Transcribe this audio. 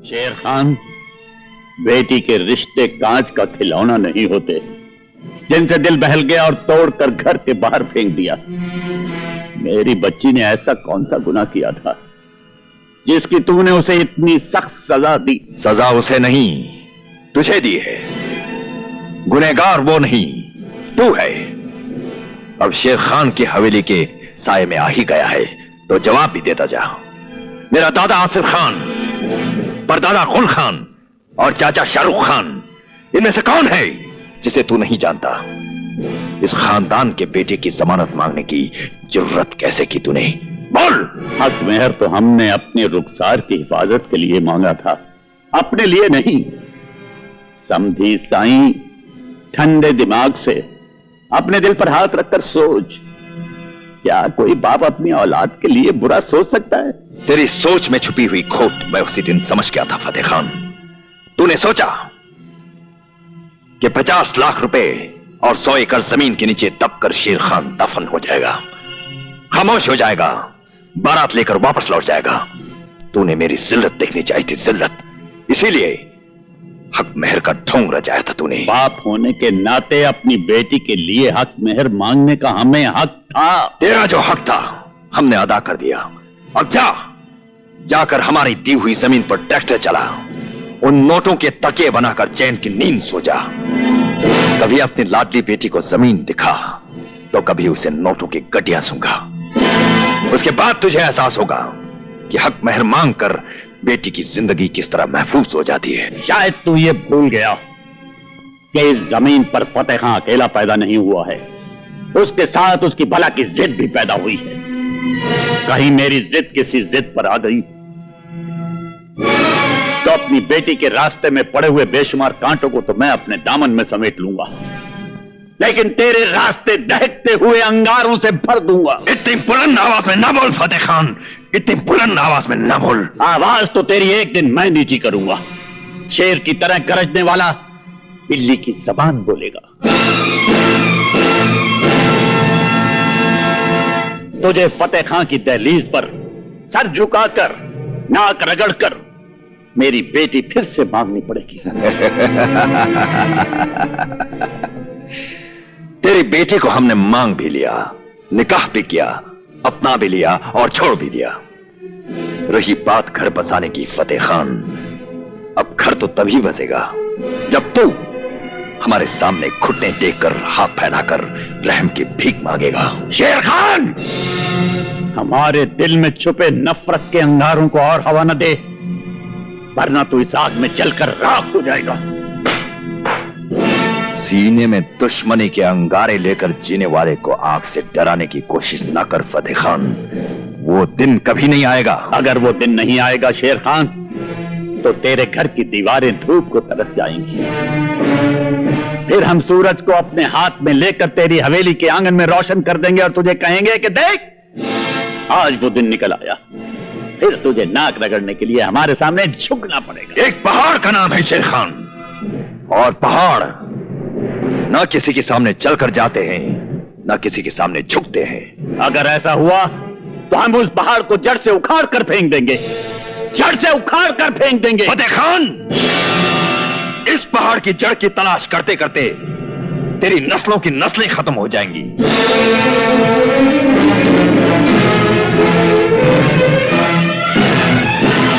शेर खान, बेटी के रिश्ते कांच का खिलौना नहीं होते जिनसे दिल बहल गया और तोड़कर घर के बाहर फेंक दिया। मेरी बच्ची ने ऐसा कौन सा गुनाह किया था जिसकी तूने उसे इतनी सख्त सजा दी? सजा उसे नहीं, तुझे दी है। गुनहगार वो नहीं, तू है। अब शेर खान की हवेली के साये में आ ही गया है तो जवाब भी देता जा। मेरा दादा आसिफ खान, परदादा गुल खान और चाचा शाहरुख खान, इनमें से कौन है जिसे तू नहीं जानता? इस खानदान के बेटे की जमानत मांगने की जरूरत कैसे की तूने? बोल। हक मेहर तो हमने अपने रुखसार की हिफाजत के लिए मांगा था, अपने लिए नहीं। समझी साईं, ठंडे दिमाग से अपने दिल पर हाथ रखकर सोच, क्या कोई बाप अपनी औलाद के लिए बुरा सोच सकता है? तेरी सोच में छुपी हुई खोट मैं उसी दिन समझ गया था फतेह खान। तूने सोचा कि 50 लाख रुपए और 100 एकड़ जमीन के नीचे दबकर शेर खान दफन हो जाएगा, खामोश हो जाएगा, बारात लेकर वापस लौट जाएगा। तूने मेरी जिल्लत देखनी चाहिए थी, जिल्लत। इसीलिए हक मेहर का ढोंग रचाया था तूने। बाप होने के नाते अपनी बेटी के लिए हक मेहर मांगने का हमें हक था। तेरा जो हक था हमने अदा कर दिया। अब जाकर हमारी दी हुई जमीन पर ट्रैक्टर चला, उन नोटों के तकिए बनाकर चैन की नींद सो जा। कभी अपनी लाडली बेटी को जमीन दिखा तो कभी उसे नोटों की गड्डियां सूंघा। उसके बाद तुझे एहसास होगा कि हक मेहर मांग कर बेटी की जिंदगी किस तरह महफूज हो जाती है। शायद तू ये भूल गया कि इस जमीन पर फतेह खां अकेला पैदा नहीं हुआ है, उसके साथ उसकी भला की जिद भी पैदा हुई है। कहीं मेरी जिद किसी जिद पर आ गई तो अपनी बेटी के रास्ते में पड़े हुए बेशुमार कांटों को तो मैं अपने दामन में समेट लूंगा, लेकिन तेरे रास्ते दहकते हुए अंगारों से भर दूंगा। इतनी बुलंद आवाज में ना बोल फतेह खान, इतनी बुलंद आवाज में ना बोल। आवाज तो तेरी एक दिन मैं नीची करूंगा। शेर की तरह गरजने वाला बिल्ली की जबान बोलेगा। तुझे फतेह खां की दहलीज पर सर झुकाकर, नाक रगड़कर मेरी बेटी फिर से मांगनी पड़ेगी। तेरी बेटी को हमने मांग भी लिया, निकाह भी किया, अपना भी लिया और छोड़ भी दिया। रही बात घर बसाने की फतेह खान, अब घर तो तभी बसेगा जब तू हमारे सामने घुटने टेककर हाथ फैलाकर रहम की भीख मांगेगा। शेर खान, हमारे दिल में छुपे नफरत के अंगारों को और हवा न दे, वरना तू इस आग में जलकर राख हो जाएगा। सीने में दुश्मनी के अंगारे लेकर जीने वाले को आग से डराने की कोशिश न कर फतेह खान, वो दिन कभी नहीं आएगा। अगर वो दिन नहीं आएगा शेर खान, तो तेरे घर की दीवारें धूप को तरस जाएंगी। फिर हम सूरज को अपने हाथ में लेकर तेरी हवेली के आंगन में रोशन कर देंगे और तुझे कहेंगे कि देख, आज वो दिन निकल आया। फिर तुझे नाक रगड़ने के लिए हमारे सामने झुकना पड़ेगा। एक पहाड़ का नाम है शेर खान, और पहाड़ न किसी के सामने चलकर जाते हैं, न किसी के सामने झुकते हैं। अगर ऐसा हुआ तो हम उस पहाड़ को जड़ से उखाड़ कर फेंक देंगे, जड़ से उखाड़ कर फेंक देंगे। फतेह खान, इस पहाड़ की जड़ की तलाश करते करते तेरी नस्लों की नस्लें खत्म हो जाएंगी।